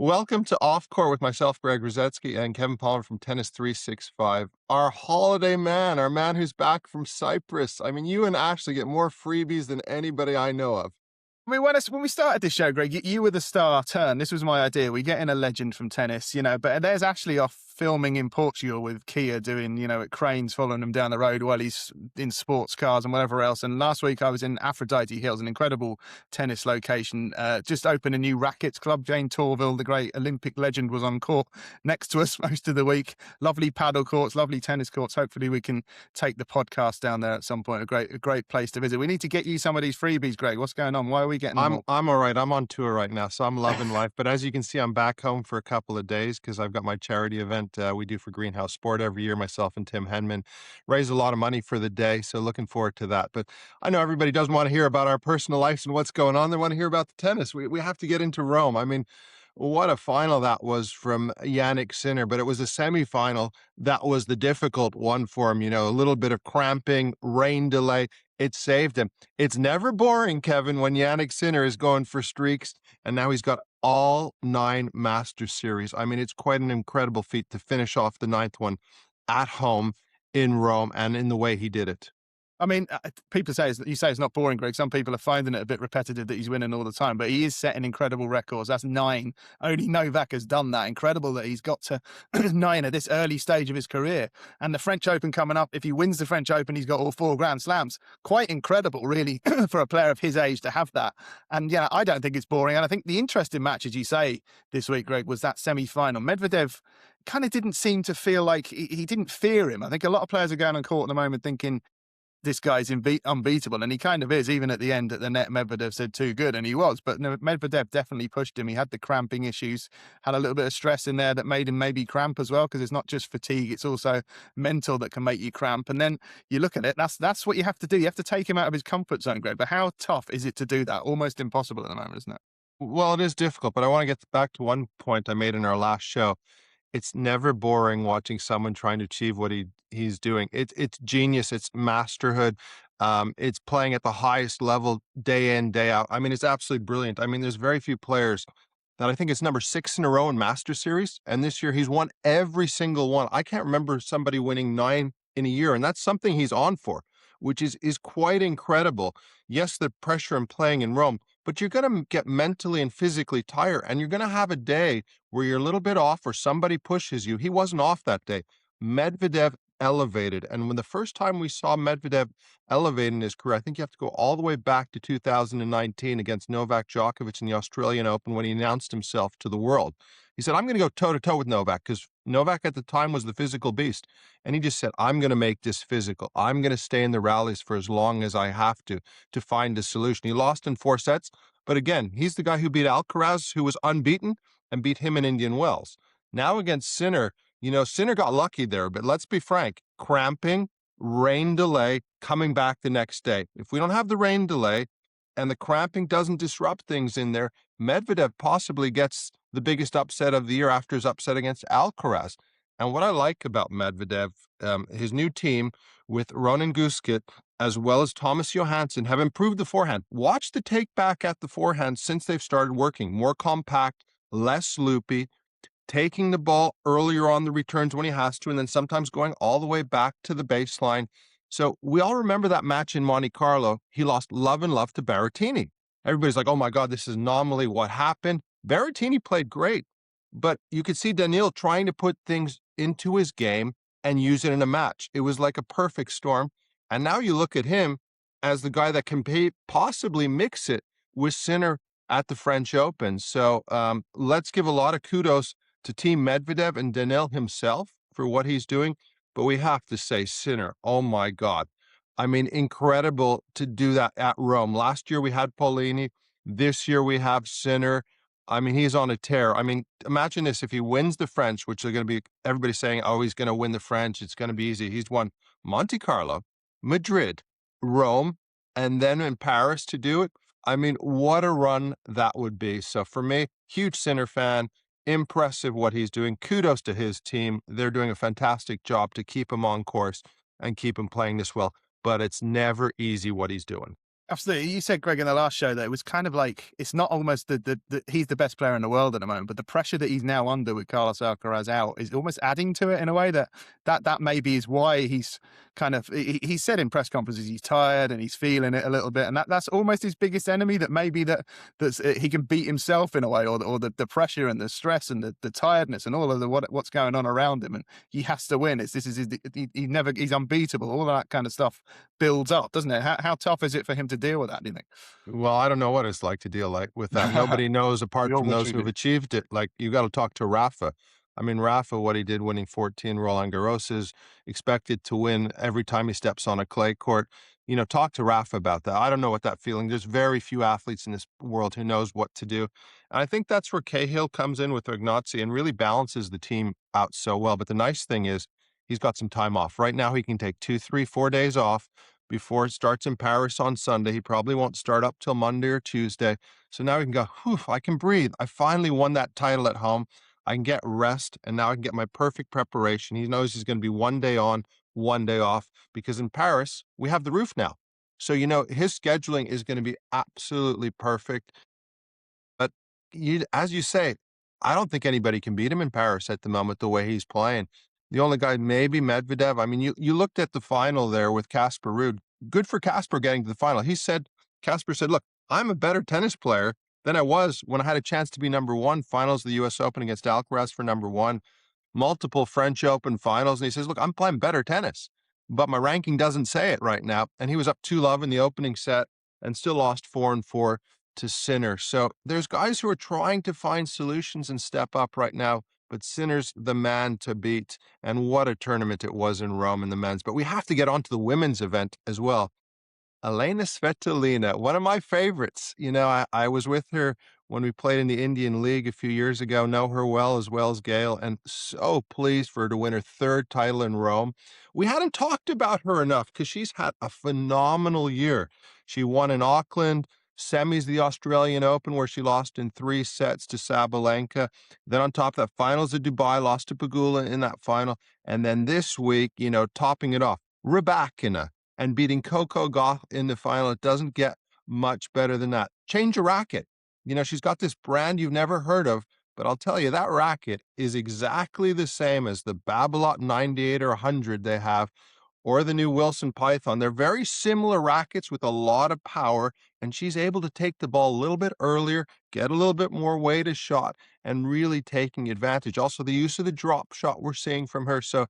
Welcome to Off Court with myself, Greg Rusedski, and Kevin Palmer from Tennis 365. Our holiday man, our man who's back from Cyprus. I mean, you and Ashley get more freebies than anybody I know of. I mean, when we started this show, Greg, you were the star turn. This was my idea. We get in a legend from tennis, but there's Ashley off filming in Portugal with Kia doing, at cranes following him down the road while he's in sports cars and whatever else. And last week I was in Aphrodite Hills, an incredible tennis location, just opened a new rackets club. Jane Torville, the great Olympic legend, was on court next to us most of the week. Lovely paddle courts, lovely tennis courts. Hopefully we can take the podcast down there at some point. A great place to visit. We need to get you some of these freebies, Greg. What's going on? Why are we getting them all? I'm all right. I'm on tour right now, so I'm loving life. But as you can see, I'm back home for a couple of days because I've got my charity event we do for Greenhouse Sport every year. Myself and Tim Henman raise a lot of money for the day, so looking forward to that. But I know everybody doesn't want to hear about our personal lives and what's going on. They want to hear about the tennis. We have to get into Rome. I mean, what a final that was from Jannik Sinner, but it was a semifinal that was the difficult one for him. A little bit of cramping, rain delay. It saved him. It's never boring, Kevin, when Jannik Sinner is going for streaks, and now he's got all 9 Masters Series. I mean, it's quite an incredible feat to finish off the 9th one at home in Rome and in the way he did it. I mean, people say you say it's not boring, Greg. Some people are finding it a bit repetitive that he's winning all the time, but he is setting incredible records. That's 9. Only Novak has done that. Incredible that he's got to 9 at this early stage of his career. And the French Open coming up, if he wins the French Open, he's got all 4 Grand Slams. Quite incredible, really, for a player of his age to have that. And yeah, I don't think it's boring. And I think the interesting match, as you say, this week, Greg, was that semi-final. Medvedev kind of didn't seem to feel like he didn't fear him. I think a lot of players are going on court at the moment thinking, this guy's unbeatable, and he kind of is. Even at the end at the net, Medvedev said too good, and he was. But no, Medvedev definitely pushed him. He had the cramping issues, had a little bit of stress in there that made him maybe cramp as well, because it's not just fatigue, it's also mental that can make you cramp. And then you look at it, that's what you have to do. You have to take him out of his comfort zone, Greg. But how tough is it to do that? Almost impossible at the moment, isn't it? Well, it is difficult, but I want to get back to one point I made in our last show. It's never boring watching someone trying to achieve what he's doing. It's genius. It's masterhood. It's playing at the highest level day in, day out. I mean, it's absolutely brilliant. I mean, there's very few players that I think it's number 6 in a row in Master Series. And this year he's won every single one. I can't remember somebody winning 9 in a year. And that's something he's on for, which is quite incredible. Yes, the pressure in playing in Rome, but you're going to get mentally and physically tired, and you're going to have a day where you're a little bit off or somebody pushes you. He wasn't off that day. Medvedev elevated. And when the first time we saw Medvedev elevate in his career, I think you have to go all the way back to 2019 against Novak Djokovic in the Australian Open when he announced himself to the world. He said, I'm going to go toe-to-toe with Novak, because Novak at the time was the physical beast. And he just said, I'm going to make this physical. I'm going to stay in the rallies for as long as I have to find a solution. He lost in 4 sets, but again, he's the guy who beat Alcaraz, who was unbeaten, and beat him in Indian Wells. Now against Sinner, Sinner got lucky there, but let's be frank, cramping, rain delay, coming back the next day. If we don't have the rain delay and the cramping doesn't disrupt things in there, Medvedev possibly gets the biggest upset of the year after his upset against Alcaraz. And what I like about Medvedev, his new team with Ronan Guskett, as well as Thomas Johansson, have improved the forehand. Watch the take back at the forehand since they've started working. More compact, less loopy, taking the ball earlier on the returns when he has to, and then sometimes going all the way back to the baseline. So we all remember that match in Monte Carlo. He lost love and love to Berrettini. Everybody's like, oh my God, this is anomaly. What happened? Berrettini played great, but you could see Daniil trying to put things into his game and use it in a match. It was like a perfect storm. And now you look at him as the guy that can possibly mix it with Sinner at the French Open. So let's give a lot of kudos to Team Medvedev and Daniil himself for what he's doing. But we have to say Sinner, oh my God. I mean, incredible to do that at Rome. Last year we had Paulini. This year we have Sinner. I mean, he's on a tear. I mean, imagine this. If he wins the French, which are going to be everybody saying, oh, he's going to win the French, it's going to be easy. He's won Monte Carlo, Madrid, Rome, and then in Paris to do it. I mean, what a run that would be. So for me, huge Sinner fan, impressive what he's doing. Kudos to his team. They're doing a fantastic job to keep him on course and keep him playing this well. But it's never easy what he's doing. Absolutely. You said, Greg, in the last show that it was kind of like it's not almost the he's the best player in the world at the moment, but the pressure that he's now under with Carlos Alcaraz out is almost adding to it in a way that maybe is why he's kind of he said in press conferences he's tired and he's feeling it a little bit, and that's almost his biggest enemy. That maybe that's he can beat himself in a way, or the pressure and the stress and the tiredness and all of what's going on around him, and he has to win. He's unbeatable. All of that kind of stuff builds up, doesn't it? How tough is it for him to deal with that, do you think? Well, I don't know what it's like to deal like with that. Nobody knows We apart all from wish those we who have did. achieved it. Like you got to talk to Rafa. I mean, Rafa, what he did winning 14 Roland Garros is expected to win every time he steps on a clay court. You know, talk to Rafa about that. I don't know what that feeling. There's very few athletes in this world who knows what to do. And I think that's where Cahill comes in with Ignazzi and really balances the team out so well. But the nice thing is he's got some time off. Right now he can take 2, 3, 4 days off before it starts in Paris on Sunday. He probably won't start up till Monday or Tuesday. So now he can go, whew, I can breathe. I finally won that title at home. I can get rest, and now I can get my perfect preparation. He knows he's going to be 1 day on, 1 day off, because in Paris, we have the roof now. So, you know, his scheduling is going to be absolutely perfect. But as you say, I don't think anybody can beat him in Paris at the moment, the way he's playing. The only guy, maybe Medvedev. I mean, you looked at the final there with Casper Ruud. Good for Casper getting to the final. Casper said, look, I'm a better tennis player than I was when I had a chance to be number one. Finals of the US Open against Alcaraz for number one, multiple French Open finals. And he says, look, I'm playing better tennis, but my ranking doesn't say it right now. And he was up 2-love in the opening set and still lost 4-4 to Sinner. So there's guys who are trying to find solutions and step up right now, but Sinner's the man to beat. And what a tournament it was in Rome in the men's. But we have to get on to the women's event as well. Elena Svitolina, one of my favorites. You know, I was with her when we played in the Indian League a few years ago, know her well as Gail, and so pleased for her to win her third title in Rome. We hadn't talked about her enough because she's had a phenomenal year. She won in Auckland, semis the Australian Open, where she lost in 3 sets to Sabalenka. Then on top of that, finals of Dubai, lost to Pegula in that final. And then this week, you know, topping it off, Rybakina and beating Coco Gauff in the final. It doesn't get much better than that. Change a racket. You know, she's got this brand you've never heard of, but I'll tell you, that racket is exactly the same as the Babolat 98 or 100 they have, or the new Wilson Python. They're very similar rackets with a lot of power, and she's able to take the ball a little bit earlier, get a little bit more weight a shot, and really taking advantage. Also, the use of the drop shot we're seeing from her. So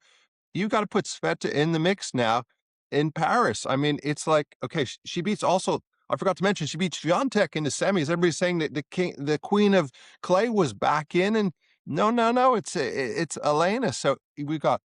you got to put Sveta in the mix now in Paris. I mean, it's like, okay, she beats also, I forgot to mention, she beats Swiatek in the semis. Everybody's saying that the queen of clay was back in, and no, it's Elena. So we've got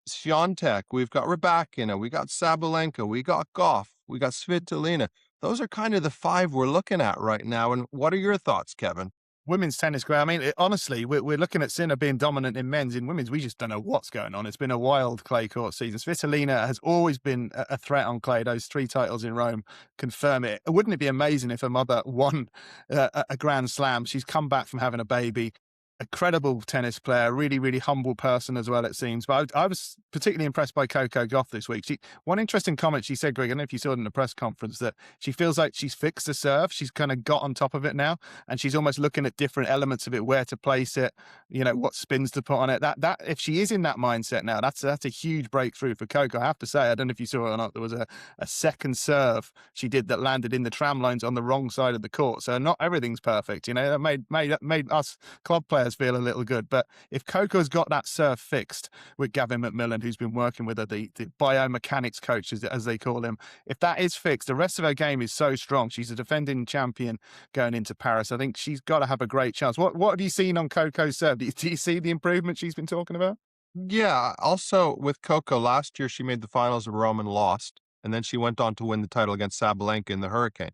Swiatek, we've got Rybakina, we got Sabalenka, we got Goff, we got Svitolina. Those are kind of the five we're looking at right now. And what are your thoughts, Kevin? Women's tennis, Greg. I mean, honestly, we're looking at Sinner being dominant in men's. In women's, we just don't know what's going on. It's been a wild clay court season. Svitolina has always been a threat on clay. Those 3 titles in Rome confirm it. Wouldn't it be amazing if her mother won a Grand Slam? She's come back from having a baby. A credible tennis player, really, really humble person as well, it seems. But I was particularly impressed by Coco Gauff this week. One interesting comment she said, Greg, I don't know if you saw it in the press conference, that she feels like she's fixed the serve. She's kind of got on top of it now, and she's almost looking at different elements of it, where to place it, you know, what spins to put on it. That if she is in that mindset now, that's a huge breakthrough for Coco. I have to say, I don't know if you saw it or not, there was a second serve she did that landed in the tram lines on the wrong side of the court. So not everything's perfect, you know. That made us club players feel a little good. But if Coco's got that serve fixed with Gavin McMillan, who's been working with her, the biomechanics coach, as they call him, if that is fixed, the rest of her game is so strong. She's a defending champion going into Paris. I think she's got to have a great chance. What have you seen on Coco's serve? Do you see the improvement she's been talking about? Yeah, also with Coco, last year she made the finals of Rome and lost, and then she went on to win the title against Sabalenka in the Hurricane.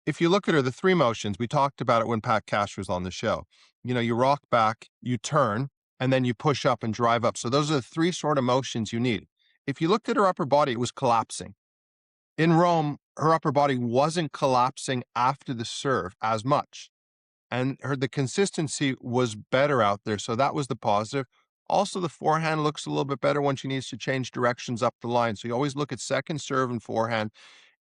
If you look at her, the 3 motions, we talked about it when Pat Cash was on the show. You know, you rock back, you turn, and then you push up and drive up. So those are the 3 sort of motions you need. If you looked at her upper body, it was collapsing. In Rome, her upper body wasn't collapsing after the serve as much, and the consistency was better out there. So that was the positive. Also, the forehand looks a little bit better when she needs to change directions up the line. So you always look at second serve and forehand.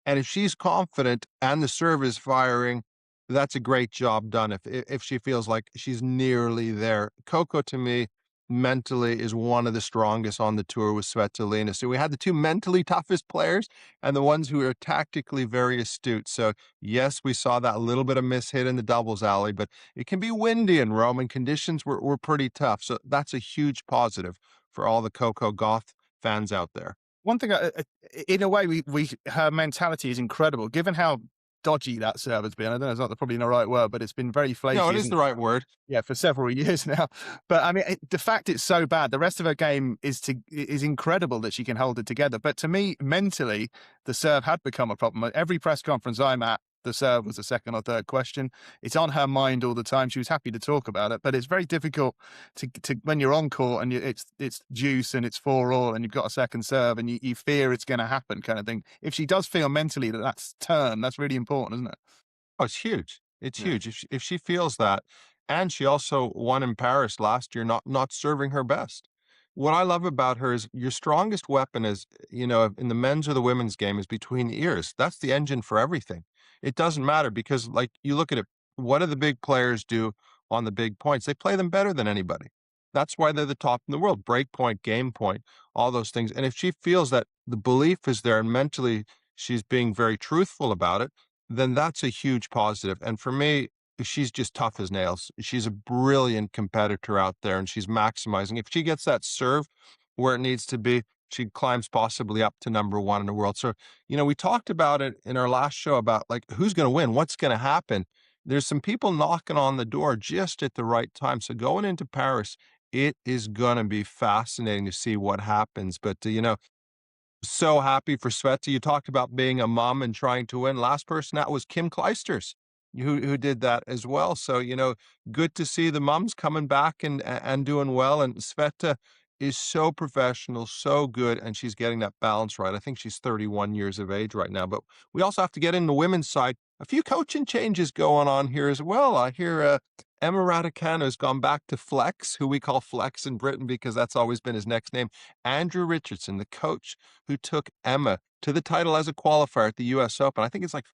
And if she's confident and the serve is firing, that's a great job done if she feels like she's nearly there. Coco, to me, mentally is one of the strongest on the tour with Svitolina. So we had the two mentally toughest players and the ones who are tactically very astute. So yes, we saw that little bit of mishit in the doubles alley, but it can be windy in Rome and conditions were pretty tough. So that's a huge positive for all the Coco Goth fans out there. One thing, in a way, we her mentality is incredible, given how dodgy that serve has been. I don't know, it's not probably not the right word, but it's been very No, flaky, it is isn't the it? right word. Yeah, for several years now. But I mean, the fact it's so bad, the rest of her game is incredible that she can hold it together. But to me, mentally, the serve had become a problem. At every press conference I'm at, the serve was the second or third question. It's on her mind all the time. She was happy to talk about it, but it's very difficult to when you're on court and it's juice and it's 4-all and you've got a second serve and you fear it's going to happen, kind of thing. If she does feel mentally that that's turned, that's really important, isn't it? Oh, it's huge. It's Yeah. huge. If she feels that, and she also won in Paris last year, not serving her best. What I love about her is your strongest weapon is, in the men's or the women's game is between the ears. That's the engine for everything. It doesn't matter because, like, you look at it, what do the big players do on the big points? They play them better than anybody. That's why they're the top in the world. Break point, game point, all those things. And if she feels that the belief is there and mentally she's being very truthful about it, then that's a huge positive. And for me, she's just tough as nails. She's a brilliant competitor out there and she's maximizing. If she gets that serve where it needs to be, she climbs possibly up to number one in the world. So, we talked about it in our last show about like who's going to win, what's going to happen. There's some people knocking on the door just at the right time. So going into Paris, it is going to be fascinating to see what happens. But, so happy for Sveta. You talked about being a mom and trying to win. Last person out was Kim Kleisters, who did that as well. So, good to see the moms coming back and doing well. And Sveta is so professional, so good, and she's getting that balance right. I think she's 31 years of age right now. But we also have to get in the women's side. A few coaching changes going on here as well. I hear Emma Raducanu has gone back to Flex, who we call Flex in Britain because that's always been his next name. Andrew Richardson, the coach who took Emma to the title as a qualifier at the US Open. I think it's like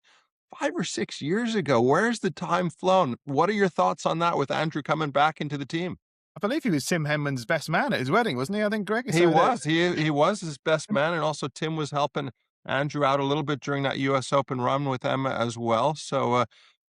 5 or 6 years ago. Where's the time flown? What are your thoughts on that with Andrew coming back into the team? I believe he was Tim Henman's best man at his wedding, wasn't he? I think, Greg. He So that was. He was his best man, and also Tim was helping Andrew out a little bit during that US Open run with Emma as well. So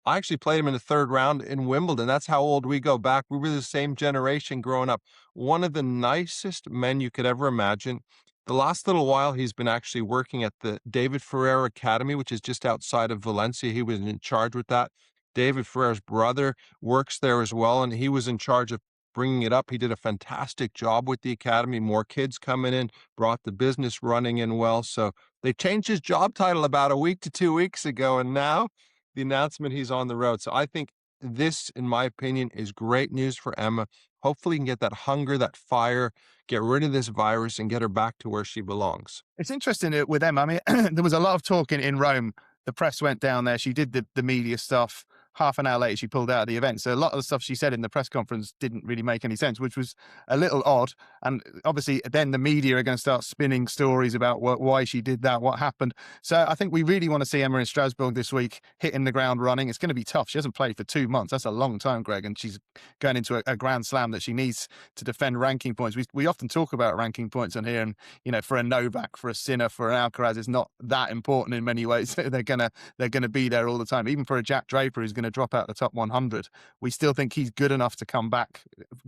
I actually played him in the third round in Wimbledon. That's how old we go back. We were the same generation growing up. One of the nicest men you could ever imagine. The last little while, he's been actually working at the David Ferrer Academy, which is just outside of Valencia. He was in charge with that. David Ferrer's brother works there as well, and he was in charge of bringing it up. He did a fantastic job with the academy. More kids coming in, brought the business running in well. So they changed his job title about a week to 2 weeks ago, and now the announcement he's on the road. So I think this, in my opinion, is great news for Emma. Hopefully, you can get that hunger, that fire, get rid of this virus, and get her back to where she belongs. it's interesting with Emma. I mean, there was a lot of talk in Rome. The press went down there. She did the media stuff. Half an hour later, she pulled out of the event. So a lot of the stuff she said in the press conference didn't really make any sense, which was a little odd. And obviously, then the media are going to start spinning stories about why she did that, what happened. So I think we really want to see Emma in Strasbourg this week, hitting the ground running. It's going to be tough. She hasn't played for 2 months. That's a long time, Greg. And she's going into a Grand Slam that she needs to defend ranking points. We often talk about ranking points on here, and for a Novak, for a Sinner, for an Alcaraz, it's not that important in many ways. they're gonna be there all the time. Even for a Jack Draper who's going to drop out the top 100, we still think he's good enough to come back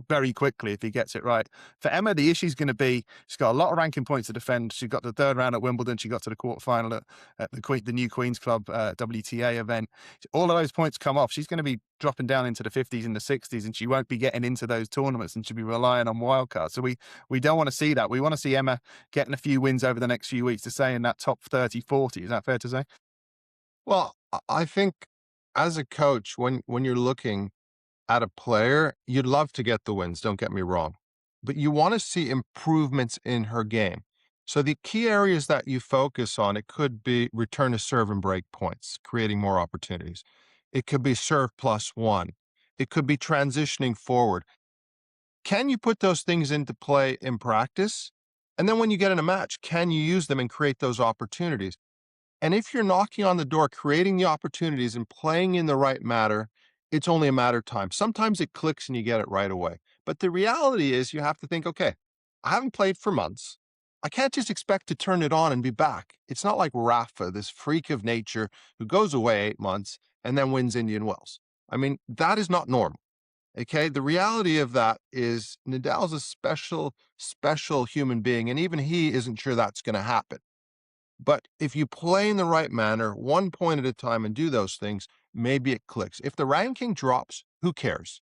very quickly if he gets it right. For Emma, the issue's going to be she's got a lot of ranking points to defend. She got the third round at Wimbledon. She got to the quarterfinal at the new Queen's Club WTA event. All of those points come off. She's going to be dropping down into the 50s and the 60s, and she won't be getting into those tournaments, and she'll be relying on wildcards. So we don't want to see that. We want to see Emma getting a few wins over the next few weeks to stay in that top 30, 40. Is that fair to say? Well, I think as a coach, when you're looking at a player, you'd love to get the wins, don't get me wrong, but you want to see improvements in her game. So the key areas that you focus on, it could be return to serve and break points, creating more opportunities. It could be serve plus one. It could be transitioning forward. Can you put those things into play in practice? And then when you get in a match, can you use them and create those opportunities? And if you're knocking on the door, creating the opportunities and playing in the right manner, it's only a matter of time. Sometimes it clicks and you get it right away. But the reality is you have to think, okay, I haven't played for months. I can't just expect to turn it on and be back. It's not like Rafa, this freak of nature who goes away 8 months and then wins Indian Wells. I mean, that is not normal. Okay. The reality of that is Nadal's a special, special human being, and even he isn't sure that's going to happen. But if you play in the right manner, 1 point at a time, and do those things, maybe it clicks. If the ranking drops, who cares?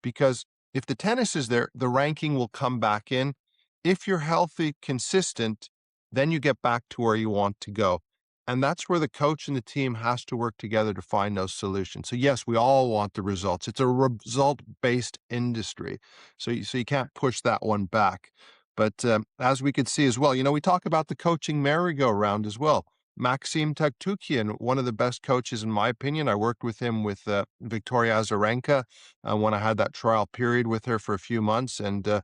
Because if the tennis is there, the ranking will come back in. If you're healthy, consistent, then you get back to where you want to go. And that's where the coach and the team has to work together to find those solutions. So yes, we all want the results. It's a result-based industry. So you can't push that one back. But as we could see as well, we talk about the coaching merry-go-round as well. Maxim Taktukian, one of the best coaches in my opinion. I worked with him with Victoria Azarenka when I had that trial period with her for a few months. And the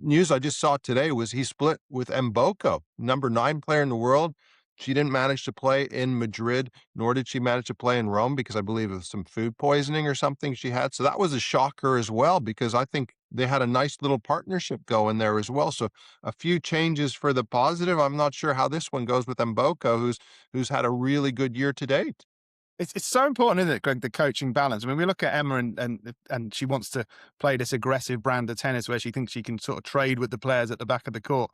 news I just saw today was he split with Mboko, number 9 player in the world. She didn't manage to play in Madrid, nor did she manage to play in Rome because I believe of some food poisoning or something she had. So that was a shocker as well, because I think they had a nice little partnership going there as well. So a few changes for the positive. I'm not sure how this one goes with Mboko, who's had a really good year to date. It's so important, isn't it, Greg, the coaching balance? I mean, we look at Emma and she wants to play this aggressive brand of tennis where she thinks she can sort of trade with the players at the back of the court.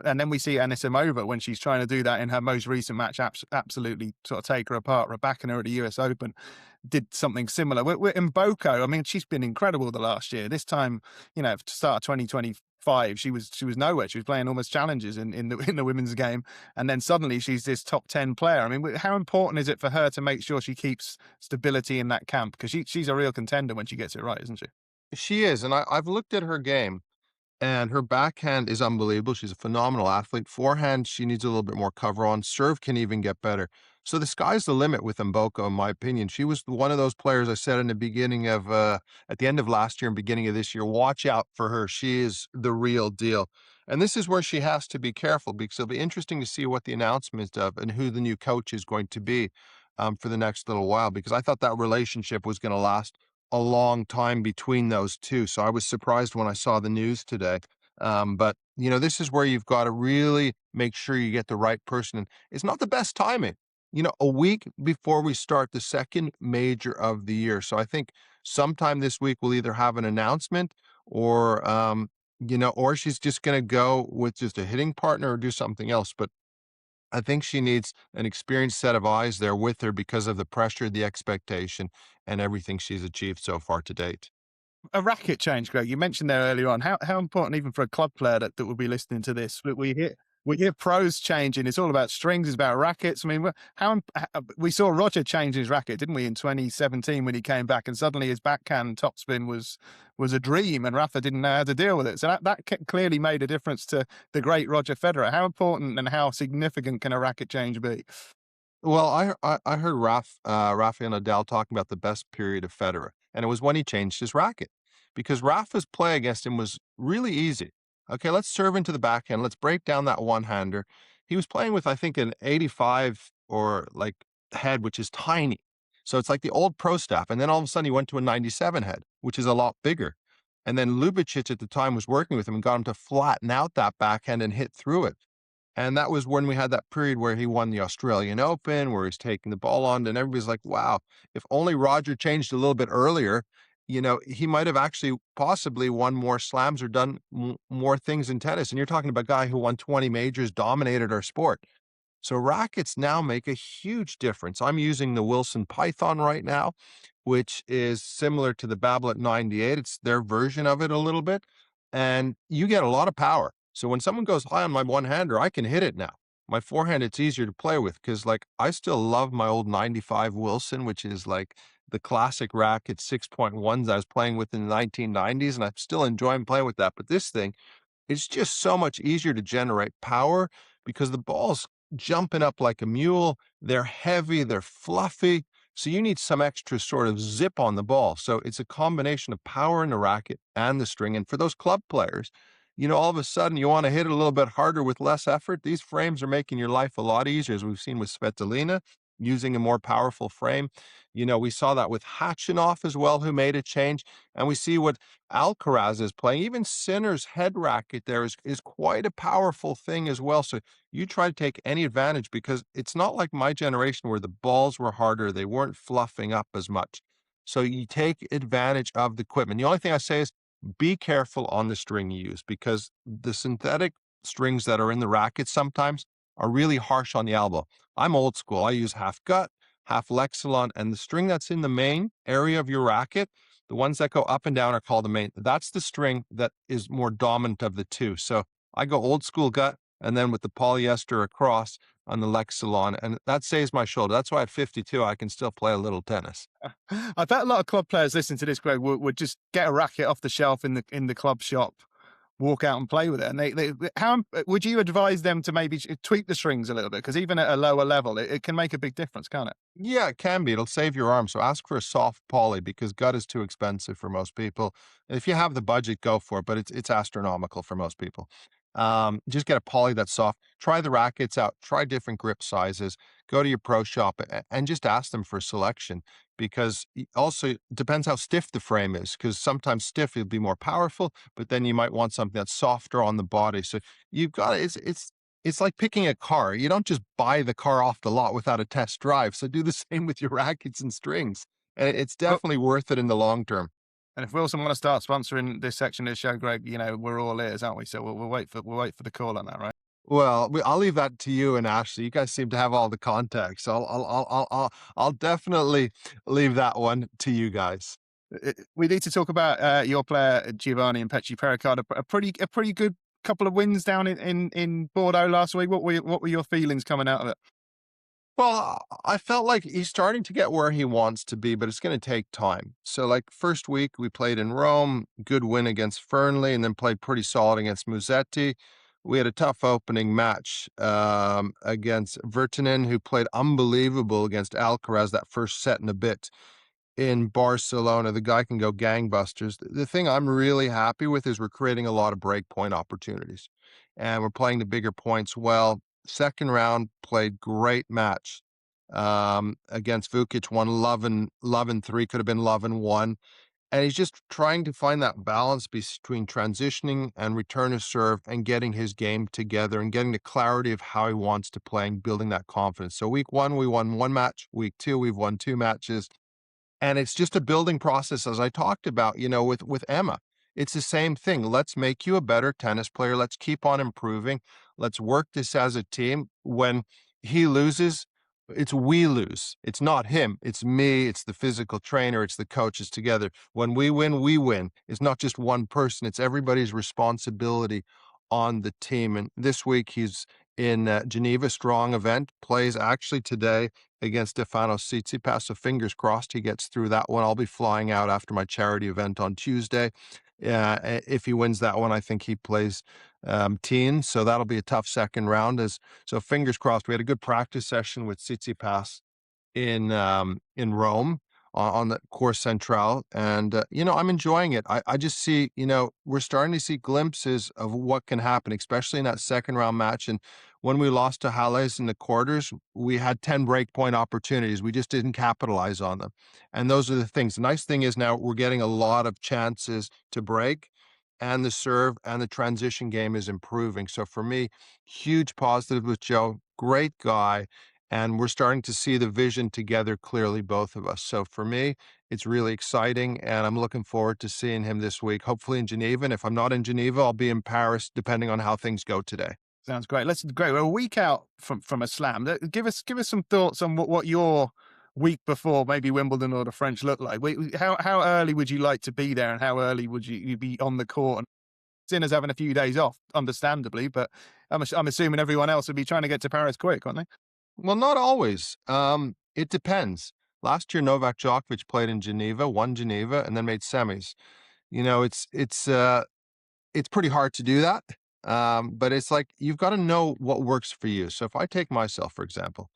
And then we see Anisimova when she's trying to do that in her most recent match, absolutely sort of take her apart. Rebecca at the US Open did something similar. In Mboko, I mean, she's been incredible the last year. This time, to start of 2025, she was nowhere. She was playing almost challenges in the women's game, and then suddenly she's this top 10 player. I mean, how important is it for her to make sure she keeps stability in that camp? Because she's a real contender when she gets it right, isn't she? She is, and I've looked at her game. And her backhand is unbelievable. She's a phenomenal athlete. Forehand, she needs a little bit more cover on. Serve can even get better. So the sky's the limit with Mboko, in my opinion. She was one of those players I said in the beginning of, at the end of last year and beginning of this year, watch out for her. She is the real deal. And this is where she has to be careful, because it'll be interesting to see what the announcement of and who the new coach is going to be for the next little while, because I thought that relationship was going to last a long time between those two. So I was surprised when I saw the news today. But this is where you've got to really make sure you get the right person. And it's not the best timing, a week before we start the second major of the year. So I think sometime this week we'll either have an announcement or she's just going to go with just a hitting partner or do something else. But I think she needs an experienced set of eyes there with her because of the pressure, the expectation, and everything she's achieved so far to date. A racket change, Greg. You mentioned there earlier on how important, even for a club player that will be listening to this. We hear pros changing. It's all about strings. It's about rackets. I mean, we saw Roger change his racket, didn't we, in 2017 when he came back, and suddenly his backhand topspin was a dream, and Rafa didn't know how to deal with it. So that clearly made a difference to the great Roger Federer. How important and how significant can a racket change be? Well, I heard Rafael Nadal talking about the best period of Federer, and it was when he changed his racket, because Rafa's play against him was really easy. Okay, let's serve into the backhand. Let's break down that one-hander. He was playing with, I think, an 85 or like head, which is tiny. So it's like the old pro staff. And then all of a sudden he went to a 97 head, which is a lot bigger. And then Lubicic at the time was working with him and got him to flatten out that backhand and hit through it. And that was when we had that period where he won the Australian Open, where he's taking the ball on, and everybody's like, wow, if only Roger changed a little bit earlier, he might have actually possibly won more slams or done more things in tennis. And you're talking about a guy who won 20 majors, dominated our sport. So rackets now make a huge difference. I'm using the Wilson Python right now, which is similar to the Babolat 98. It's their version of it a little bit, and you get a lot of power. So when someone goes high on my one-hander, I can hit it now. My forehand, it's easier to play with because, like, I still love my old 95 Wilson, which is like the classic racket 6.1s I was playing with in the 1990s, and I'm still enjoying playing with that. But this thing, it's just so much easier to generate power because the ball's jumping up like a mule. They're heavy, they're fluffy. So you need some extra sort of zip on the ball. So it's a combination of power in the racket and the string. And for those club players, all of a sudden you want to hit it a little bit harder with less effort. These frames are making your life a lot easier, as we've seen with Svitolina using a more powerful frame. We saw that with Hachinov as well, who made a change. And we see what Alcaraz is playing. Even Sinner's head racket there is quite a powerful thing as well. So you try to take any advantage, because it's not like my generation where the balls were harder. They weren't fluffing up as much. So you take advantage of the equipment. The only thing I say is be careful on the string you use, because the synthetic strings that are in the racket sometimes are really harsh on the elbow. I'm old school. I use half gut, half Lexilon, and the string that's in the main area of your racket, the ones that go up and down are called the main. That's the string that is more dominant of the two. So I go old school gut, and then with the polyester across on the Lexilon, and that saves my shoulder. That's why at 52 I can still play a little tennis. I bet a lot of club players listening to this, Greg, would just get a racket off the shelf in the club shop, walk out and play with it. And how would you advise them to maybe tweak the strings a little bit? Because even at a lower level, it can make a big difference, can't it? Yeah, it can be. It'll save your arm. So ask for a soft poly, because gut is too expensive for most people. If you have the budget, go for it, but it's astronomical for most people. Just get a poly that's soft. Try the rackets out. Try different grip sizes. Go to your pro shop and just ask them for a selection, because also it depends how stiff the frame is. Because sometimes stiff will be more powerful, but then you might want something that's softer on the body. So you've got it's like picking a car. You don't just buy the car off the lot without a test drive. So do the same with your rackets and strings. And it's Well, definitely worth it in the long term. and if Wilson want to start sponsoring this section of the show, Greg, we're all ears, aren't we? So we'll wait for the call on that, right? Well, I'll leave that to you and Ashley. You guys seem to have all the context. So I'll definitely leave that one to you guys. We need to talk about your player Giovanni and Petri Pericard. A pretty good couple of wins down in Bordeaux last week. What were your feelings coming out of it? Well, I felt like he's starting to get where he wants to be, but it's going to take time. So, like, first week we played in Rome, good win against Fernley, and then played pretty solid against Musetti. We had a tough opening match against Vertinen, who played unbelievable against Alcaraz that first set and a bit in Barcelona. The guy can go gangbusters. The thing I'm really happy with is we're creating a lot of break point opportunities, and we're playing the bigger points well. Second round, played great match against Vukic, won 11-3, could have been 11-1. And he's just trying to find that balance between transitioning and return of serve and getting his game together and getting the clarity of how he wants to play and building that confidence. So week one, we won one match. Week two, we've won two matches. And it's just a building process, as I talked about, with Emma. It's the same thing. Let's make you a better tennis player. Let's keep on improving. Let's work this as a team. When he loses, it's we lose. It's not him. It's me. It's the physical trainer. It's the coaches together. When we win, we win. It's not just one person. It's everybody's responsibility on the team. And this week he's in Geneva, strong event, plays actually today against Stefanos Tsitsipas. So fingers crossed he gets through that one. I'll be flying out after my charity event on Tuesday. If he wins that one, I think he plays teen. So that'll be a tough second round. So fingers crossed. We had a good practice session with Tsitsipas in Rome on the Course Central, and I'm enjoying it. I just see, we're starting to see glimpses of what can happen, especially in that second round match. And when we lost to Halles in the quarters, we had 10 break point opportunities. We just didn't capitalize on them. And those are the things. The nice thing is now we're getting a lot of chances to break, and the serve and the transition game is improving. So for me, huge positive with Joe. Great guy. And we're starting to see the vision together clearly, both of us. So for me, it's really exciting, and I'm looking forward to seeing him this week, hopefully in Geneva. And if I'm not in Geneva, I'll be in Paris, depending on how things go today. Sounds great. Great. We're a week out from a slam. Give us some thoughts on what your week before maybe Wimbledon or the French look like. How early would you like to be there, and how early would you be on the court? And Sinner's having a few days off, understandably, but I'm assuming everyone else would be trying to get to Paris quick, aren't they? Well, not always. It depends. Last year, Novak Djokovic played in Geneva, won Geneva, and then made semis. It's pretty hard to do that. But it's like you've got to know what works for you. So if I take myself, for example,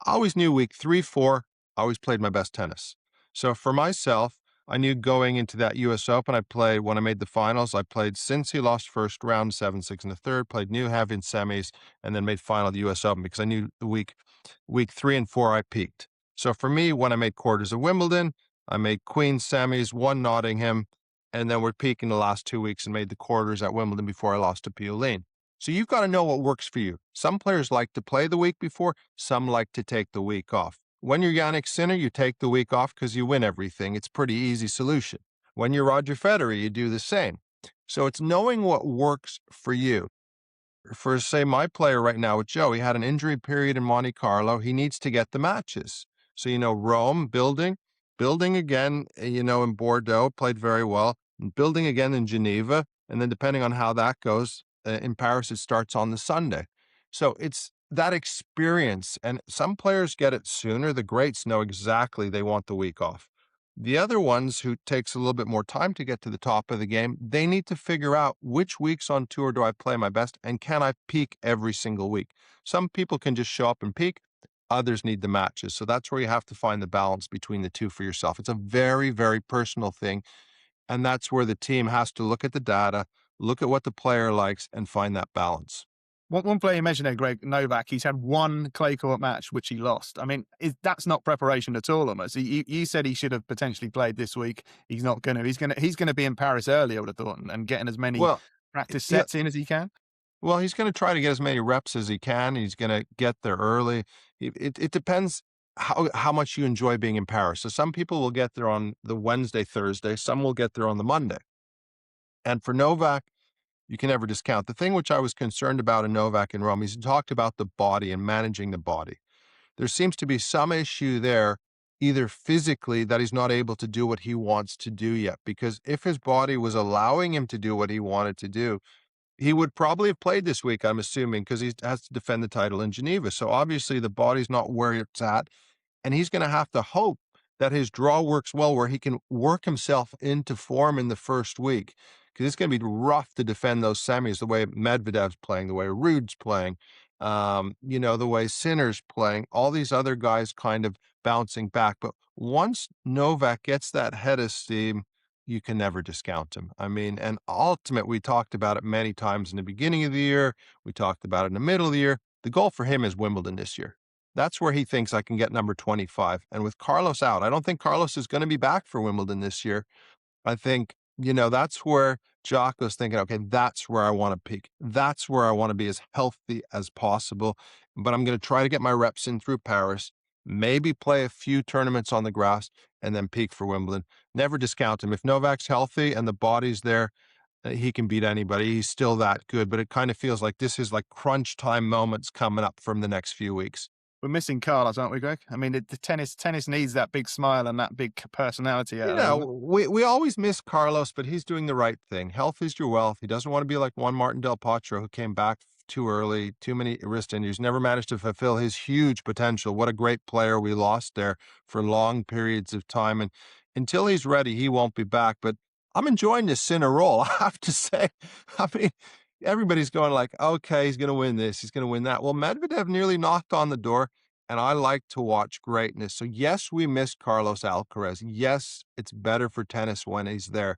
I always knew week 3, 4, I always played my best tennis. So for myself, I knew going into that US Open, I played when I made the finals, I played since he lost first round, 7-6 in the third, played New Haven in semis, and then made final of the US Open because I knew the week 3 and 4 I peaked. So for me, when I made quarters of Wimbledon, I made Queens semis, won Nottingham, and then we're peaking the last 2 weeks and made the quarters at Wimbledon before I lost to Pioline. So you've got to know what works for you. Some players like to play the week before, some like to take the week off. When you're Jannik Sinner, you take the week off because you win everything. It's a pretty easy solution. When you're Roger Federer, you do the same. So it's knowing what works for you. For, say, my player right now with Joe, he had an injury period in Monte Carlo. He needs to get the matches. So, Rome, building again, in Bordeaux, played very well, and building again in Geneva. And then depending on how that goes, in Paris, it starts on the Sunday. So it's that experience. And some players get it sooner. The greats know exactly they want the week off. The other ones who takes a little bit more time to get to the top of the game, they need to figure out which weeks on tour do I play my best and can I peak every single week. Some people can just show up and peak. Others need the matches. So that's where you have to find the balance between the two for yourself. It's a very, very personal thing. And that's where the team has to look at the data, look at what the player likes, and find that balance. One player you mentioned there, Greg, Novak, he's had one clay court match, which he lost. I mean, that's not preparation at all, almost. You said he should have potentially played this week. He's not going to. He's going to be in Paris early, I would have thought, and getting as many Well, practice yeah, sets in as he can. well, he's going to try to get as many reps as he can. He's going to get there early. It depends how much you enjoy being in Paris. So some people will get there on the Wednesday, Thursday. Some will get there on the Monday. And for Novak, you can never discount. The thing which I was concerned about in Novak in Rome, he's talked about the body and managing the body. There seems to be some issue there, either physically that he's not able to do what he wants to do yet. Because if his body was allowing him to do what he wanted to do, he would probably have played this week, I'm assuming, because he has to defend the title in Geneva. So obviously the body's not where it's at. And he's going to have to hope that his draw works well, where he can work himself into form in the first week. Because it's going to be rough to defend those semis the way Medvedev's playing, the way Rude's playing, the way Sinner's playing, all these other guys kind of bouncing back. But once Novak gets that head of steam, you can never discount him. I mean, and ultimate, we talked about it many times in the beginning of the year. We talked about it in the middle of the year. The goal for him is Wimbledon this year. That's where he thinks I can get number 25. And with Carlos out, I don't think Carlos is going to be back for Wimbledon this year. I think, that's where Jocko's thinking, okay, that's where I want to peak. That's where I want to be as healthy as possible. But I'm going to try to get my reps in through Paris, maybe play a few tournaments on the grass, and then peak for Wimbledon. Never discount him. If Novak's healthy and the body's there, he can beat anybody. He's still that good. But it kind of feels like this is like crunch time moments coming up from the next few weeks. We're missing Carlos, aren't we, Greg? I mean, the tennis needs that big smile and that big personality. We always miss Carlos, but he's doing the right thing. Health is your wealth. He doesn't want to be like Juan Martin Del Potro, who came back too early, too many wrist injuries, never managed to fulfill his huge potential. What a great player we lost there for long periods of time. And until he's ready, he won't be back. But I'm enjoying this Sinner role, I have to say. I mean, everybody's going like, okay, he's going to win this, he's going to win that. Well, Medvedev nearly knocked on the door, and I like to watch greatness. So yes, we miss Carlos Alcaraz. Yes, it's better for tennis when he's there.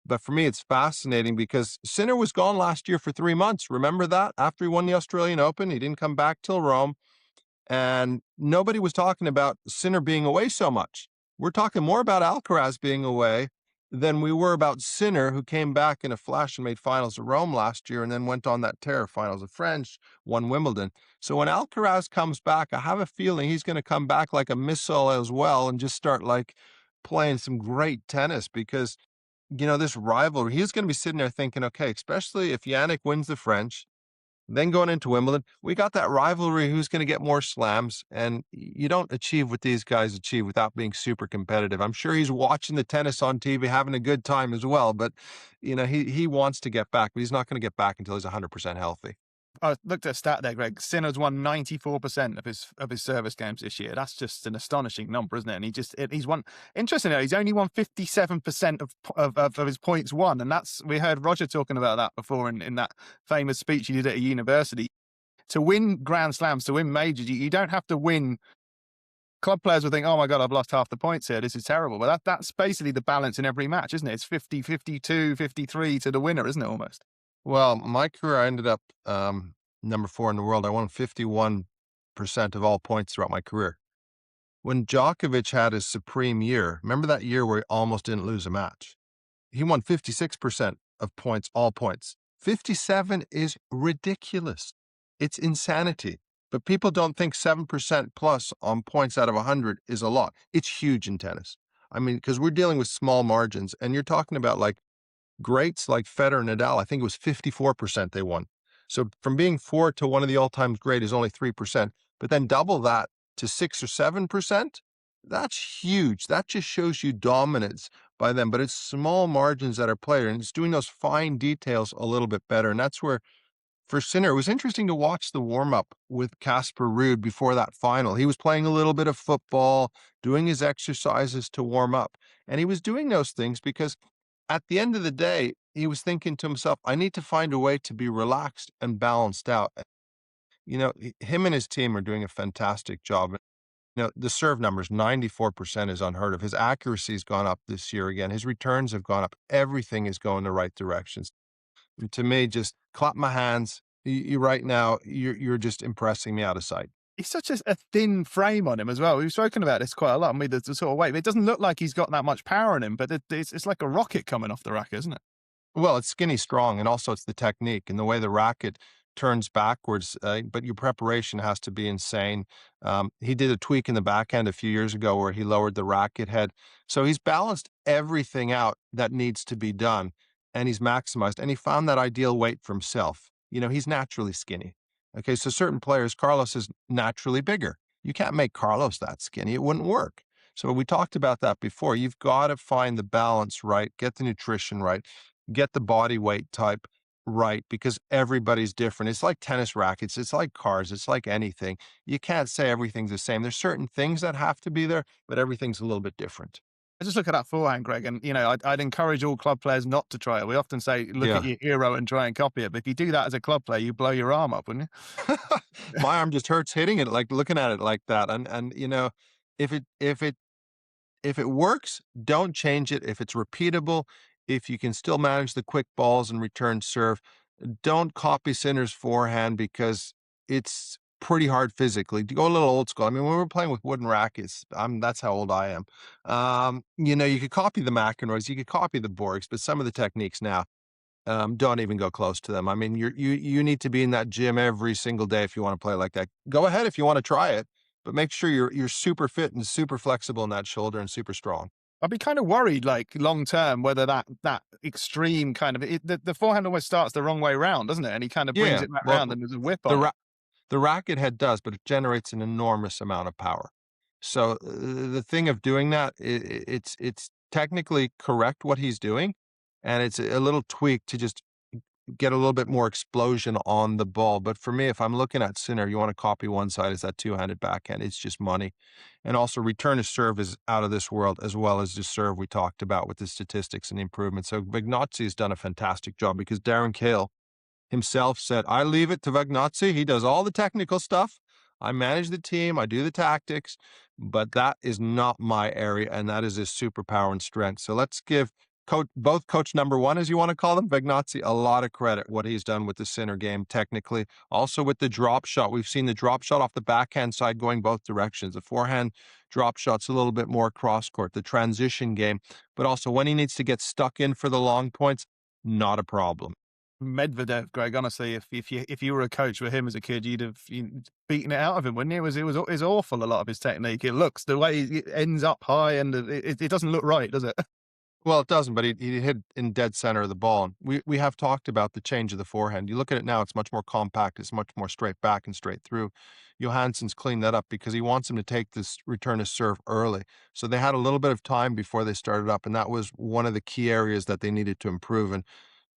But for me, it's fascinating because Sinner was gone last year for 3 months. Remember that? After he won the Australian Open, he didn't come back till Rome. And nobody was talking about Sinner being away so much. We're talking more about Alcaraz being away than we were about Sinner, who came back in a flash and made finals of Rome last year and then went on that tear, finals of French, won Wimbledon. So when Alcaraz comes back, I have a feeling he's going to come back like a missile as well and just start like playing some great tennis because, this rivalry, he's going to be sitting there thinking, okay, especially if Jannik wins the French, then going into Wimbledon, we got that rivalry, who's going to get more slams, and you don't achieve what these guys achieve without being super competitive. I'm sure he's watching the tennis on TV, having a good time as well, but he wants to get back, but he's not going to get back until he's 100% healthy. I looked at a stat there, Greg. Sinner's won 94% of his service games this year. That's just an astonishing number, isn't it? And he's won. Interestingly, he's only won 57% of his points won, and we heard Roger talking about that before in that famous speech he did at a university. To win Grand Slams, to win majors, you don't have to win club players will think, oh my God, I've lost half the points here. This is terrible. But that's basically the balance in every match, isn't it? It's 50, 52, 53 to the winner, isn't it, almost? Well, my career, I ended up number 4 in the world. I won 51% of all points throughout my career. When Djokovic had his supreme year, remember that year where he almost didn't lose a match? He won 56% of points, all points. 57 is ridiculous. It's insanity. But people don't think 7% plus on points out of 100 is a lot. It's huge in tennis. I mean, because we're dealing with small margins, and you're talking about like greats like Federer and Nadal. I think it was 54% they won. So from being 4 to one of the all-time great is only 3%, but then double that to 6 or 7%, that's huge. That just shows you dominance by them, but it's small margins that are played, and it's doing those fine details a little bit better. And that's where, for Sinner, it was interesting to watch the warm-up with Casper Ruud before that final. He was playing a little bit of football, doing his exercises to warm up. And he was doing those things because at the end of the day, he was thinking to himself, I need to find a way to be relaxed and balanced out. Him and his team are doing a fantastic job. The serve numbers, 94% is unheard of. His accuracy's gone up this year again. His returns have gone up. Everything is going the right directions. And to me, just clap my hands. You right now, you're just impressing me out of sight. He's such a thin frame on him as well. We've spoken about this quite a lot. I mean, the sort of weight. It doesn't look like he's got that much power in him, but it's like a rocket coming off the rack, isn't it? Well, it's skinny strong, and also it's the technique and the way the racket turns backwards, but your preparation has to be insane. He did a tweak in the backhand a few years ago where he lowered the racket head. So he's balanced everything out that needs to be done, and he's maximized, and he found that ideal weight for himself. He's naturally skinny. Okay, so certain players, Carlos is naturally bigger. You can't make Carlos that skinny. It wouldn't work. So we talked about that before. You've got to find the balance right, get the nutrition right, get the body weight type right, because everybody's different. It's like tennis rackets. It's like cars. It's like anything. You can't say everything's the same. There's certain things that have to be there, but everything's a little bit different. I just look at that forehand, Greg, and I'd encourage all club players not to try it. We often say, look at Yeah. your hero and try and copy it. But if you do that as a club player, you blow your arm up, wouldn't you? My arm just hurts hitting it, like looking at it like that. And if it works, don't change it. If it's repeatable, if you can still manage the quick balls and return serve, don't copy Sinner's forehand because it's pretty hard physically. To go a little old school. I mean, when we were playing with wooden rackets, that's how old I am. You could copy the McEnroys, you could copy the Borgs, but some of the techniques now, don't even go close to them. I mean, you need to be in that gym every single day if you want to play like that. Go ahead if you want to try it, but make sure you're super fit and super flexible in that shoulder and super strong. I'd be kind of worried, like long term, whether that extreme kind of the forehand almost starts the wrong way round, doesn't it? And he kind of brings Yeah, it back well, round, and there's a whip the on it. ra the racket head does, but it generates an enormous amount of power. So the thing of doing that, it's technically correct what he's doing, and it's a little tweak to just get a little bit more explosion on the ball. But for me, if I'm looking at Sinner, you want to copy one side is that two-handed backhand. It's just money. And also return to serve is out of this world, as well as the serve we talked about with the statistics and the improvement. So Vignazzi has done a fantastic job because Darren Cahill himself said, I leave it to Vignazzi. He does all the technical stuff. I manage the team. I do the tactics, but that is not my area, and that is his superpower and strength. So let's give both coach number one, as you want to call them, Vignazzi, a lot of credit what he's done with the Sinner game technically. Also with the drop shot, we've seen the drop shot off the backhand side going both directions. The forehand drop shot's a little bit more cross court, the transition game, but also when he needs to get stuck in for the long points, not a problem. Medvedev, Greg. Honestly, if you were a coach with him as a kid, you'd have beaten it out of him, wouldn't you? It was awful. A lot of his technique. It looks the way it ends up high, and it doesn't look right, does it? Well, it doesn't, but he hit in dead center of the ball. And we have talked about the change of the forehand. You look at it now; it's much more compact. It's much more straight back and straight through. Johansson's cleaned that up because he wants him to take this return to serve early. So they had a little bit of time before they started up, and that was one of the key areas that they needed to improve. And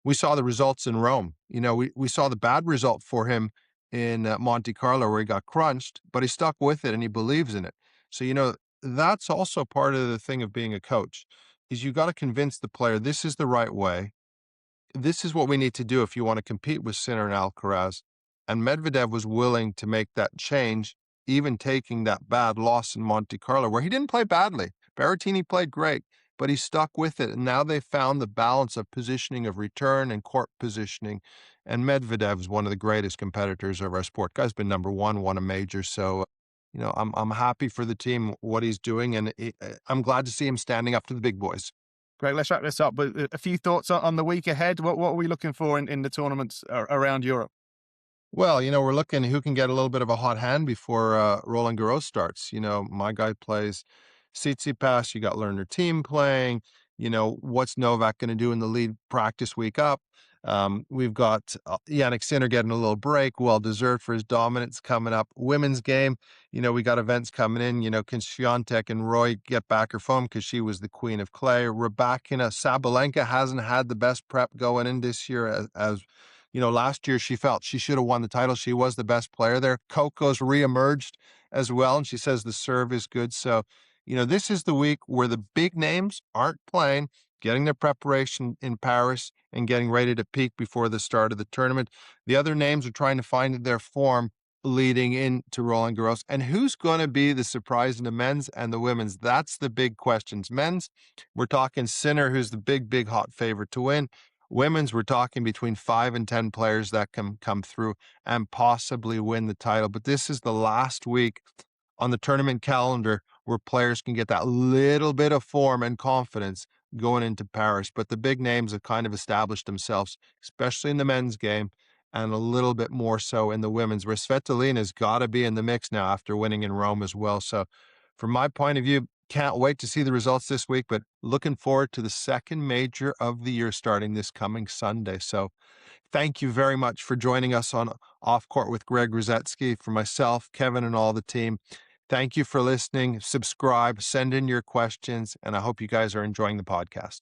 we saw the results in Rome. We saw the bad result for him in Monte Carlo where he got crunched, but he stuck with it and he believes in it. So, that's also part of the thing of being a coach is you got to convince the player this is the right way. This is what we need to do if you want to compete with Sinner and Alcaraz. And Medvedev was willing to make that change even taking that bad loss in Monte Carlo, where he didn't play badly. Berrettini played great, but he stuck with it. And now they found the balance of positioning of return and court positioning. And Medvedev is one of the greatest competitors of our sport. Guy's been number one, won a major. So, I'm happy for the team, what he's doing, and I'm glad to see him standing up to the big boys. Great. Let's wrap this up. But a few thoughts on the week ahead. What are we looking for in the tournaments around Europe? Well, we're looking who can get a little bit of a hot hand before Roland Garros starts. My guy plays Tsitsipas. You got Lerner team playing. What's Novak going to do in the lead practice week up? We've got Jannik Sinner getting a little break, well deserved for his dominance coming up. Women's game, we got events coming in. Can Swiatek and Roy get back her form because she was the queen of clay? Rybakina, Sabalenka hasn't had the best prep going in this year as last year she felt she should have won the title. She was the best player there. Coco's reemerged as well, and she says the serve is good. So, this is the week where the big names aren't playing, getting their preparation in Paris and getting ready to peak before the start of the tournament. The other names are trying to find their form leading into Roland Garros. And who's going to be the surprise in the men's and the women's? That's the big questions. Men's, we're talking Sinner, who's the big hot favorite to win. Women's, we're talking between 5 and 10 players that can come through and possibly win the title. But this is the last week on the tournament calendar where players can get that little bit of form and confidence going into Paris. But the big names have kind of established themselves, especially in the men's game, and a little bit more so in the women's, where Svitolina's got to be in the mix now after winning in Rome as well. So from my point of view, can't wait to see the results this week, but looking forward to the second major of the year starting this coming Sunday. So thank you very much for joining us on Off Court with Greg Rusedski. For myself, Kevin, and all the team, thank you for listening. Subscribe, send in your questions, and I hope you guys are enjoying the podcast.